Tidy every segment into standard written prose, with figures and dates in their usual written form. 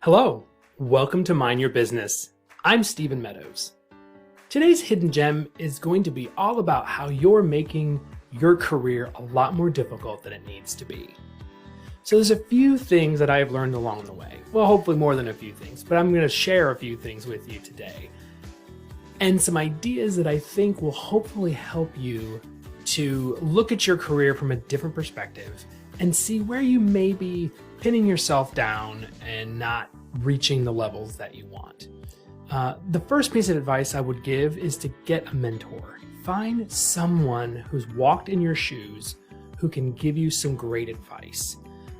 Hello, welcome to Mind Your Business. I'm Stephen Meadows. Today's hidden gem is going to be all about how you're making your career a lot more difficult than it needs to be. So there's a few things that I've learned along the way. Well, hopefully more than a few things, but I'm going to share a few things with you today. And some ideas that I think will hopefully help you to look at your career from a different perspective and see where you may be pinning yourself down and not reaching the levels that you want. The first piece of advice I would give is to get a mentor. Find someone who's walked in your shoes who can give you some great advice.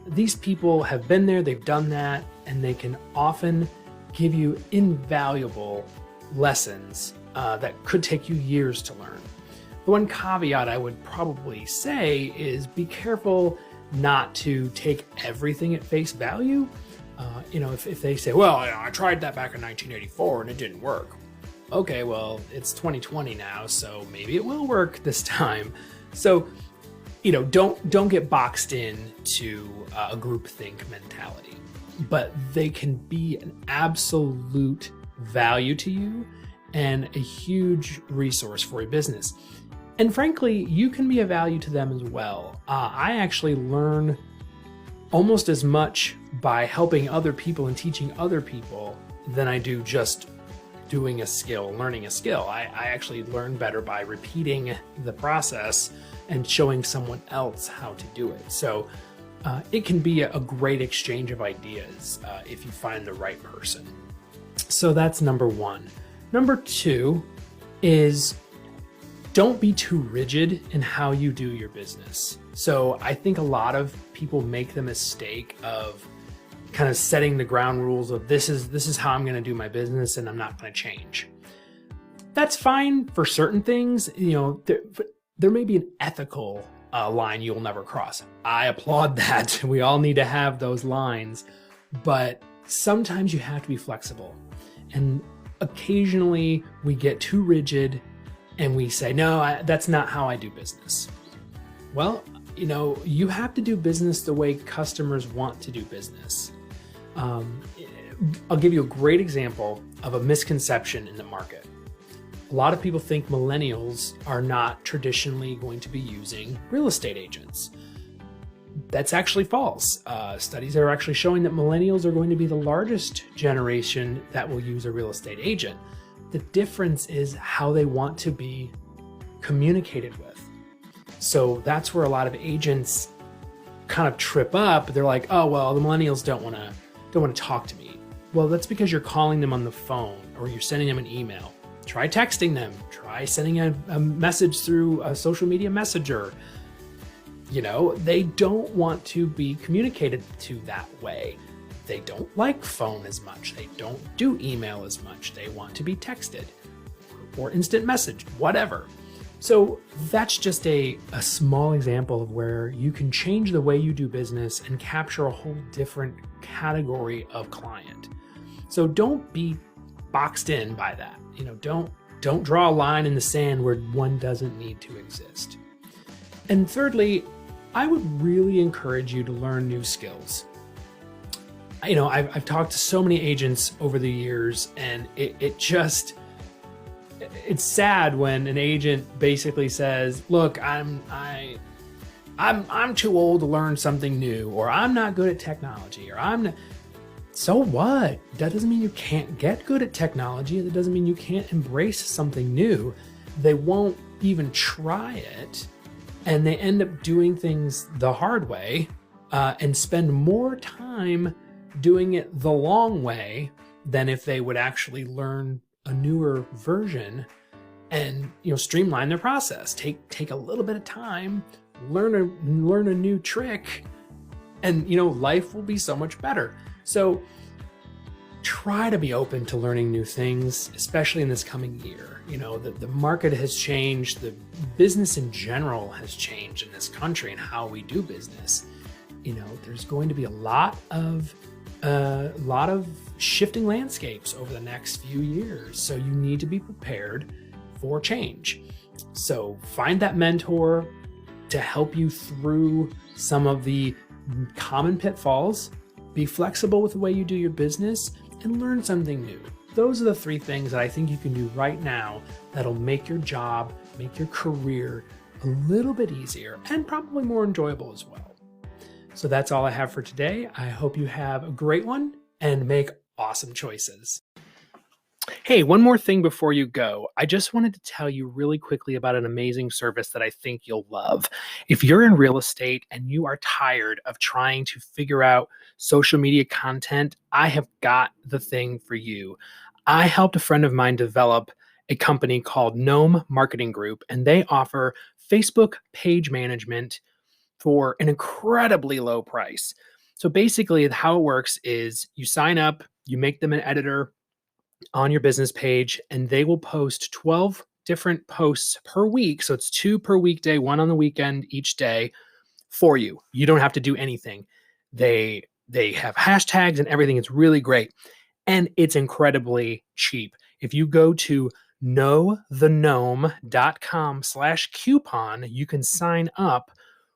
These people have been there, they've done that, and they can often give you invaluable lessons that could take you years to learn. The one caveat I would probably say is be careful not to take everything at face value. If they say, well, I tried that back in 1984 and it didn't work. Okay, well, it's 2020 now, so maybe it will work this time. So, don't get boxed in to a groupthink mentality, but they can be an absolute value to you and a huge resource for your business. And frankly, you can be a value to them as well. I actually learn almost as much by helping other people and teaching other people than I do just doing a skill, learning a skill. I actually learn better by repeating the process and showing someone else how to do it. So it can be a great exchange of ideas if you find the right person. So that's number one. Number two is don't be too rigid in how you do your business. So I think a lot of people make the mistake of kind of setting the ground rules of this is how I'm going to do my business and I'm not going to change. That's fine for certain things. There may be an ethical line you will never cross. I applaud that. We all need to have those lines, but sometimes you have to be flexible. And occasionally we get too rigid and we say, no, that's not how I do business. Well, you have to do business the way customers want to do business. I'll give you a great example of a misconception in the market. A lot of people think millennials are not traditionally going to be using real estate agents. That's actually false. Studies are actually showing that millennials are going to be the largest generation that will use a real estate agent. The difference is how they want to be communicated with. So that's where a lot of agents kind of trip up. They're like, oh, well, the millennials don't want to talk to me. Well, that's because you're calling them on the phone or you're sending them an email. Try texting them. Try sending a message through a social media messenger. They don't want to be communicated to that way. They don't like phone as much. They don't do email as much. They want to be texted or instant message, whatever. So that's just a small example of where you can change the way you do business and capture a whole different category of client. So don't be boxed in by that. Don't draw a line in the sand where one doesn't need to exist. And thirdly, I would really encourage you to learn new skills. I've talked to so many agents over the years, and it's sad when an agent basically says, look, I'm too old to learn something new, or I'm not good at technology, or I'm not. So what? That doesn't mean you can't get good at technology. That doesn't mean you can't embrace something new. They won't even try it, and they end up doing things the hard way and spend more time doing it the long way than if they would actually learn a newer version and streamline their process. Take a little bit of time, learn a new trick, and life will be so much better. So try to be open to learning new things, especially in this coming year. The market has changed, the business in general has changed in this country and how we do business. There's going to be a lot of shifting landscapes over the next few years. So you need to be prepared for change. So find that mentor to help you through some of the common pitfalls be flexible with the way you do your business, and learn something new. Those are the 3 things that I think you can do right now that'll make your job, make your career a little bit easier and probably more enjoyable as well. So that's all I have for today. I hope you have a great one and make awesome choices. Hey, one more thing before you go. I just wanted to tell you really quickly about an amazing service that I think you'll love. If you're in real estate and you are tired of trying to figure out social media content, I have got the thing for you. I helped a friend of mine develop a company called Gnome Marketing Group, and they offer Facebook page management for an incredibly low price. So basically, how it works is you sign up, you make them an editor on your business page, and they will post 12 different posts per week. So it's 2 per weekday, 1 on the weekend each day for you. You don't have to do anything. They have hashtags and everything. It's really great. And it's incredibly cheap. If you go to knowthegnome.com/coupon, you can sign up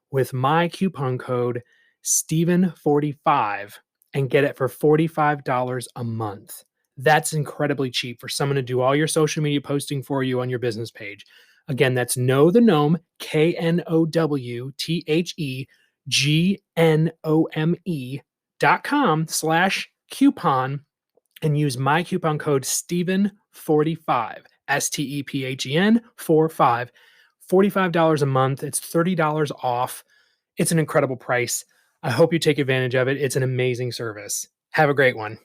with my coupon code Steven45 and get it for $45 a month. That's incredibly cheap for someone to do all your social media posting for you on your business page. Again, that's Know the Gnome, KNOWTHEGNOME.com/coupon and use my coupon code Steven45, STEPHEN 45, $45 a month. It's $30 off. It's an incredible price. I hope you take advantage of it. It's an amazing service. Have a great one.